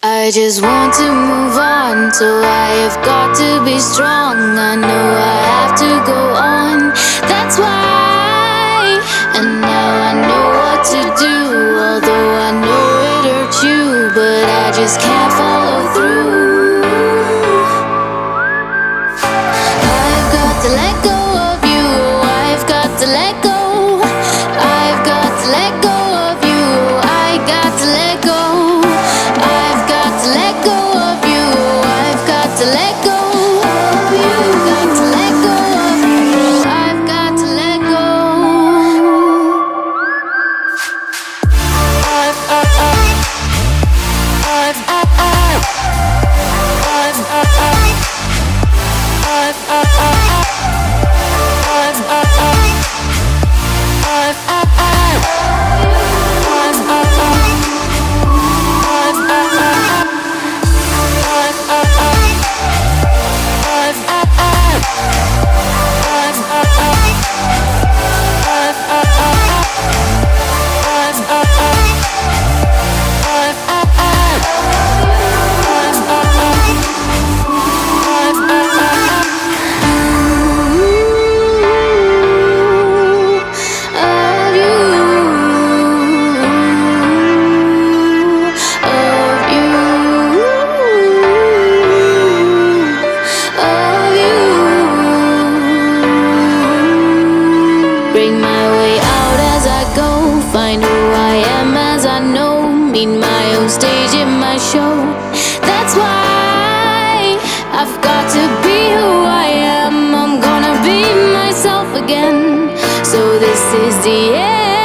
I just want to move on, so I have got to be strong. I know I have to go on, that's why. And now I know what to do, although I know it hurts you, but I just can't follow through. I've got to let go of you, I've got to let go. I've got to let go of you, I got to let go. I've got to let go of you, I've got to let go of you. Got to let go of you, I've got to let go. Bring my way out as I go, find who I am as I know, meet my own stage in my show. That's why I've got to be who I am. I'm gonna be myself again. So this is the end.